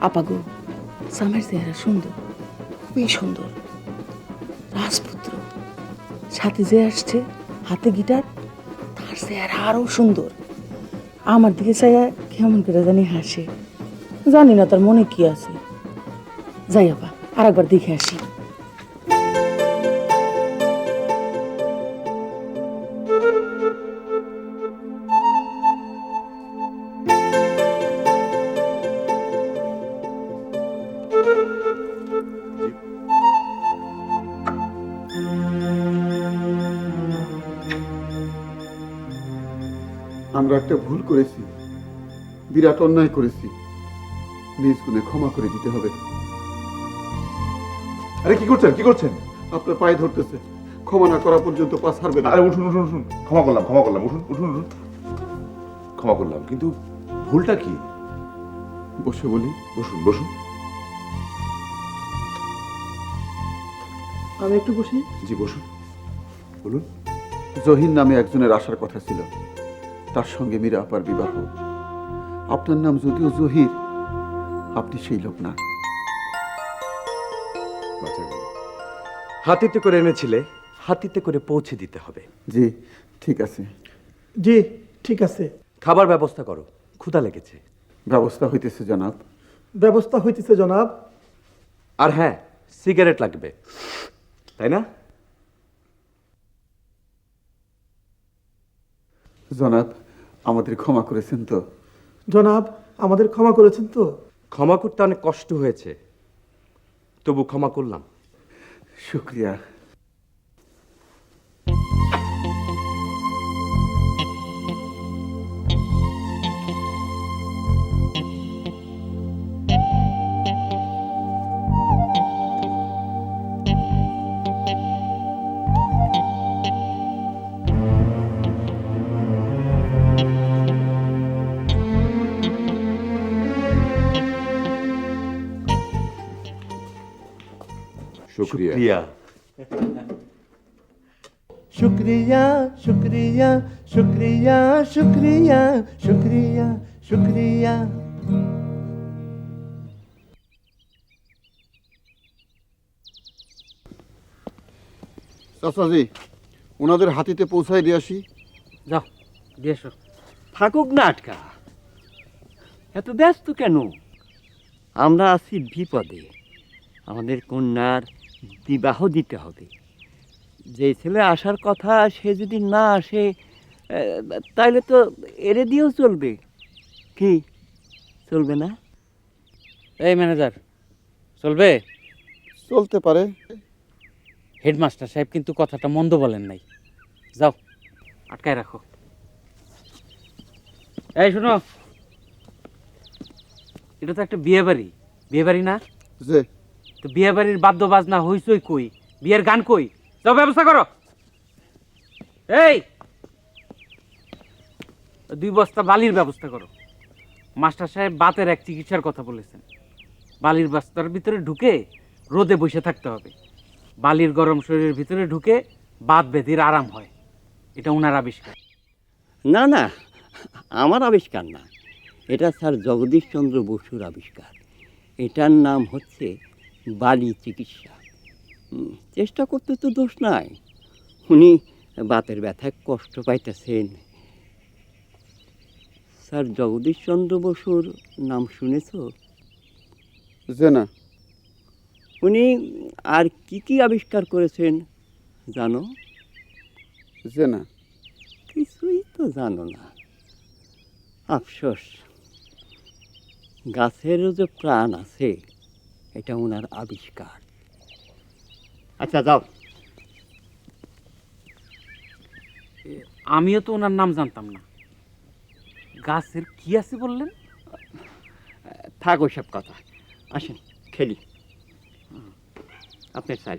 আপাগো স্বামীর চেহারা সুন্দর, খুবই সুন্দর, রাজপুত্র। সাথে যে আসছে হাতে গিটার, তার চেহারা আরো সুন্দর। আমার দিকে চাইয়া কেমন করে জানি হাসে, জানি না তার মনে কি আছে। যাই আপা, আর একবার দেখে আসি। আমরা একটা ভুল করেছি, বিরাট অন্যায় করেছি, নিজ গুণে ক্ষমা করে দিতে হবে। আরে কি করছেন, কি করছেন? আপনার পায়ে ধরতেছে, ক্ষমা না করা পর্যন্ত পা ছাড়বে না। আরে উঠুন উঠুন উঠুন, ক্ষমা করলাম, উঠুন উঠুন উঠুন, ক্ষমা করলাম, কিন্তু ভুলটা কি? বসে বলি। বসুন বসুন। আমি একটু বসি। জি বসুন, বলুন। জহির নামে একজনের আসার কথা ছিল, তার সঙ্গে মীরা আপার বিবাহ। আপনার নাম যদিও জহির, আপনি সেই লোক না। বাঁচা গেল। হাতিতে করে এনেছিলে, হাতিতে করে পৌঁছে দিতে হবে। জি ঠিক আছে। জি ঠিক আছে। খাবার ব্যবস্থা করো, ক্ষুধা লেগেছে। ব্যবস্থা হইতেছে জনাব। ব্যবস্থা হইতেছে জনাব। আর হ্যাঁ, সিগারেট লাগবে, তাই না? জনাব, আমাদের ক্ষমা করেছেন তো? জনাব, আমাদের ক্ষমা করেছেন তো? ক্ষমা করতে অনেক কষ্ট হয়েছে, তবু ক্ষমা করলাম। শুক্রিয়া। শুক্রিয়া। শুক্রিয়া। শুক্রিয়া শুক্রিয়া শুক্রিয়া শুক্রিয়া শুক্রিয়া শুক্রিয়া। চাচাজি, ওনাদের হাতিতে পৌঁছায় দিয়ে আসি। যাও দিয়ে এসো। থাকুক না আটকা, এত ব্যস্ত কেন? আমরা আছি বিপদে, আমাদের কন্যার বিবাহ দিতে হবে। যে ছেলে আসার কথা সে যদি না আসে, তাইলে তো এরে দিয়েও চলবে। কি চলবে না? এই ম্যানেজার, চলবে? চলতে পারে। হেডমাস্টার সাহেব কিন্তু কথাটা মন্দ বলেন নাই। যাও আটকায় রাখো। এই শোনো, এটা তো একটা বিয়ে বাড়ি, বিয়ে বাড়ি না? যে তো বিয়ে বাড়ির বাদ্য বাজনা হইচই কই, বিয়ের গান কই? যাও ব্যবস্থা করো। এই 2 বস্তা বালির ব্যবস্থা করো। মাস্টার সাহেব বাতের এক চিকিৎসার কথা বলেছেন। বালির বস্তার ভিতরে ঢুকে রোদে বসে থাকতে হবে। বালির গরম শরীরের ভিতরে ঢুকে বাত বেধির আরাম হয়। এটা উনার আবিষ্কার। না না, আমার আবিষ্কার না, এটা স্যার জগদীশচন্দ্র বসুর আবিষ্কার। এটার নাম হচ্ছে বালি চিকিৎসা। চেষ্টা করতে তো দোষ নাই। উনি বাতের ব্যথায় কষ্ট পাইতেছেন। স্যার জগদীশচন্দ্র বসুর নাম শুনেছ? যে না। উনি আর কি কি আবিষ্কার করেছেন জানো? যে না। কিছুই তো জানো না, আফসোস। গাছেরও যে প্রাণ আছে, এটা ওনার আবিষ্কার। আচ্ছা যাও। আমিও তো ওনার নাম জানতাম না। গাছের কি আছে বললেন? থাক ওইসব কথা, আসেন খেলি। আপনার চাই।